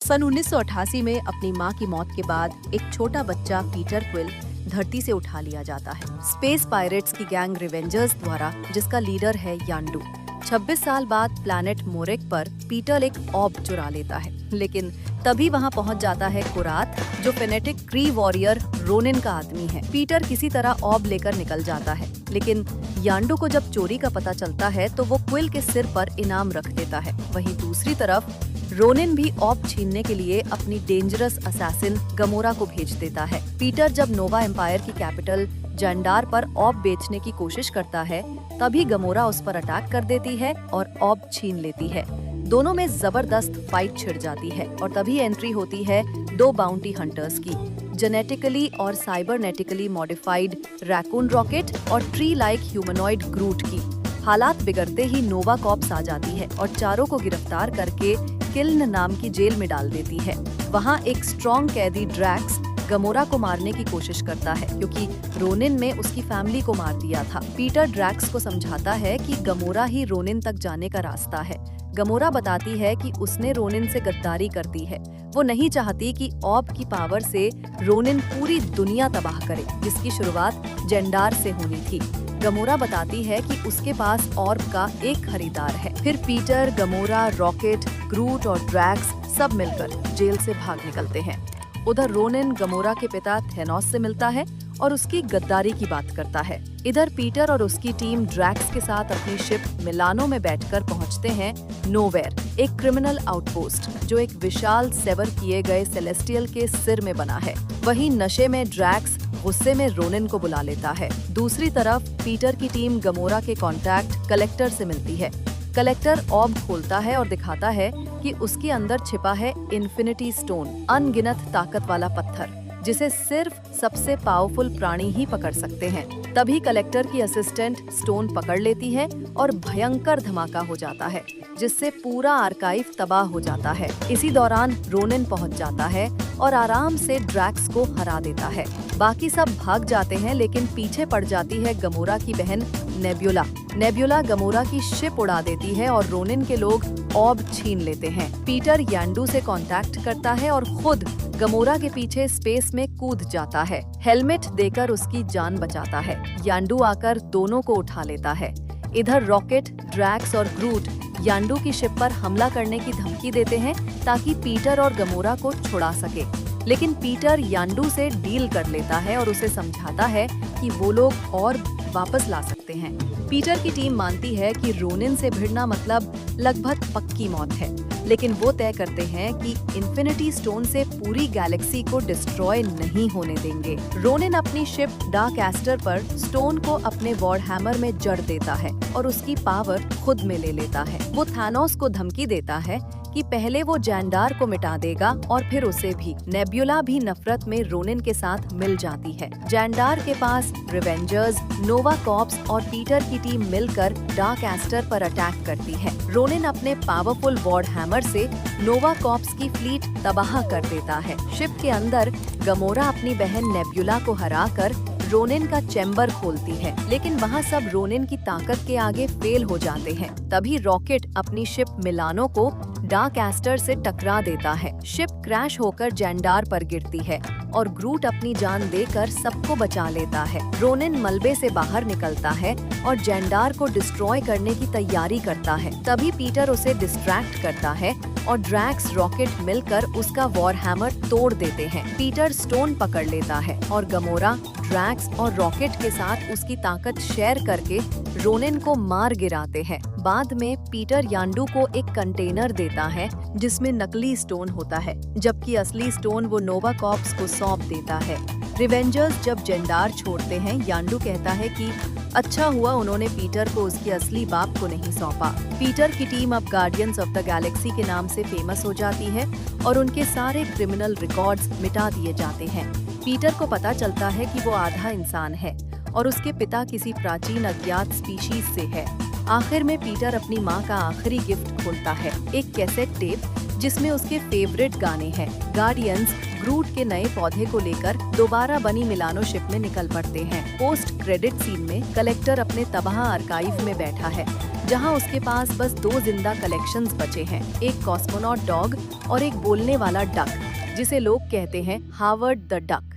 सन 1988 में अपनी मां की मौत के बाद एक छोटा बच्चा पीटर क्विल धरती से उठा लिया जाता है स्पेस पायरेट्स की गैंग रिवेंजर्स द्वारा, जिसका लीडर है यांडू। 26 साल बाद प्लैनेट मोरेक पर पीटर एक ऑब चुरा लेता है, लेकिन तभी वहां पहुंच जाता है कुरात, जो फेनेटिक क्री वॉरियर रोनिन का आदमी है। पीटर किसी तरह ऑब लेकर निकल जाता है, लेकिन यांडू को जब चोरी का पता चलता है तो वो क्विल के सिर पर इनाम रख देता है। वहीं दूसरी तरफ रोनिन भी ऑब छीनने के लिए अपनी डेंजरस असैसिन गमोरा को भेज देता है। पीटर जब नोवा एम्पायर की कैपिटल जैंडार पर ऑब बेचने की कोशिश करता है, तभी गमोरा उस पर अटैक कर देती है और ऑब छीन लेती है। दोनों में जबरदस्त फाइट छिड़ जाती है और तभी एंट्री होती है दो बाउंटी हंटर्स की, जेनेटिकली और साइबरनेटिकली मॉडिफाइड रैकून रॉकेट और ट्री लाइक ह्यूमनॉइड ग्रूट की। हालात बिगड़ते ही नोवा कॉप्स आ जाती है और चारों को गिरफ्तार करके किल्न नाम की जेल में डाल देती है। वहाँ एक स्ट्रॉन्ग कैदी ड्रैक्स गमोरा को मारने की कोशिश करता है, क्योंकि रोनिन ने उसकी फैमिली को मार दिया था। पीटर ड्रैक्स को समझाता है कि गमोरा ही रोनिन तक जाने का रास्ता है। गमोरा बताती है कि उसने रोनिन से गद्दारी कर दी है। वो नहीं चाहती कि ऑब की पावर से रोनिन पूरी दुनिया तबाह करे, जिसकी शुरुआत जेंडार से होनी थी। गमोरा बताती है कि उसके पास ऑर्ब का एक खरीदार है। फिर पीटर, गमोरा, रॉकेट, ग्रूट और ड्रैक्स सब मिलकर जेल से भाग निकलते हैं। उधर रोनिन गमोरा के पिता थेनोस से मिलता है और उसकी गद्दारी की बात करता है। इधर पीटर और उसकी टीम ड्रैक्स के साथ अपनी शिप मिलानो में बैठकर पहुंचते हैं नोवेयर, एक क्रिमिनल आउटपोस्ट जो एक विशाल सेवर किए गए सेलेस्टियल के सिर में बना है। वहीं नशे में ड्रैक्स गुस्से में रोनिन को बुला लेता है। दूसरी तरफ पीटर की टीम गमोरा के कॉन्टैक्ट कलेक्टर से मिलती है। कलेक्टर ऑब खोलता है और दिखाता है कि उसके अंदर छिपा है इन्फिनिटी स्टोन, अनगिनत ताकत वाला पत्थर, जिसे सिर्फ सबसे पावरफुल प्राणी ही पकड़ सकते हैं। तभी कलेक्टर की असिस्टेंट स्टोन पकड़ लेती है और भयंकर धमाका हो जाता है, जिससे पूरा आर्काइव तबाह हो जाता है। इसी दौरान रोनिन पहुंच जाता है और आराम से ड्रैक्स को हरा देता है। बाकी सब भाग जाते हैं, लेकिन पीछे पड़ जाती है गमोरा की बहन नेब्युला। नेब्युला गमोरा की शिप उड़ा देती है और रोनिन के लोग ऑब छीन लेते हैं। पीटर यांडू से कांटेक्ट करता है और खुद गमोरा के पीछे स्पेस में कूद जाता है। हेलमेट देकर उसकी जान बचाता है। यांडू आकर दोनों को उठा लेता है। इधर रॉकेट, ड्रैक्स और ग्रूट यांडू की शिप पर हमला करने की धमकी देते हैं ताकि पीटर और गमोरा को छुड़ा सके, लेकिन पीटर यांडू से डील कर लेता है और उसे समझाता है कि वो लोग और वापस ला सकते हैं। पीटर की टीम मानती है कि रोनिन से भिड़ना मतलब लगभग पक्की मौत है, लेकिन वो तय करते हैं कि इन्फिनिटी स्टोन से पूरी गैलेक्सी को डिस्ट्रॉय नहीं होने देंगे। रोनिन अपनी शिप डार्क एस्टर पर स्टोन को अपने वॉर हैमर में जड़ देता है और उसकी पावर खुद में ले लेता है। वो थानोस को धमकी देता है कि पहले वो जैंडार को मिटा देगा और फिर उसे भी। नेब्युला भी नफरत में रोनिन के साथ मिल जाती है। जैंडार के पास रिवेंजर्स, नोवा कॉप्स और पीटर की टीम मिलकर डार्क एस्टर पर अटैक करती है। रोनिन अपने पावरफुल वॉर हैमर से नोवा कॉप्स की फ्लीट तबाह कर देता है। शिप के अंदर गमोरा अपनी बहन नेब्युला को हराकर रोनिन का चैम्बर खोलती है, लेकिन वहाँ सब रोनिन की ताकत के आगे फेल हो जाते हैं। तभी रॉकेट अपनी शिप मिलानो को डार्क एस्टर से टकरा देता है। शिप क्रैश होकर जैंडार पर गिरती है और ग्रूट अपनी जान देकर सबको बचा लेता है। रोनिन मलबे से बाहर निकलता है और जैंडार को डिस्ट्रॉय करने की तैयारी करता है। तभी पीटर उसे डिस्ट्रैक्ट करता है और ड्रैक्स, रॉकेट मिलकर उसका वॉर हैमर तोड़ देते हैं। पीटर स्टोन पकड़ लेता है और गमोरा, ड्रैक्स और रॉकेट के साथ उसकी ताकत शेयर करके रोनिन को मार गिराते हैं। बाद में पीटर यांडू को एक कंटेनर देता है जिसमें नकली स्टोन होता है, जबकि असली स्टोन वो नोवा कॉप्स को सौंप देता है। रिवेंजर्स जब जेंडार छोड़ते हैं, यांडू कहता है कि अच्छा हुआ उन्होंने पीटर को उसके असली बाप को नहीं सौंपा। पीटर की टीम अब गार्डियंस ऑफ द गैलेक्सी के नाम से फेमस हो जाती है और उनके सारे क्रिमिनल रिकॉर्ड्स मिटा दिए जाते हैं। पीटर को पता चलता है कि वो आधा इंसान है और उसके पिता किसी प्राचीन अज्ञात स्पीशीज से है। आखिर में पीटर अपनी माँ का आखिरी गिफ्ट खोलता है, एक कैसेट टेप जिसमें उसके फेवरेट गाने हैं। गार्डियंस ग्रूट के नए पौधे को लेकर दोबारा बनी मिलानो शिप में निकल पड़ते हैं। पोस्ट क्रेडिट सीन में कलेक्टर अपने तबाह आर्काइव में बैठा है, जहां उसके पास बस 2 जिंदा कलेक्शंस बचे हैं, एक कॉस्मोनॉट डॉग और एक बोलने वाला डक, जिसे लोग कहते हैं हावर्ड द डक।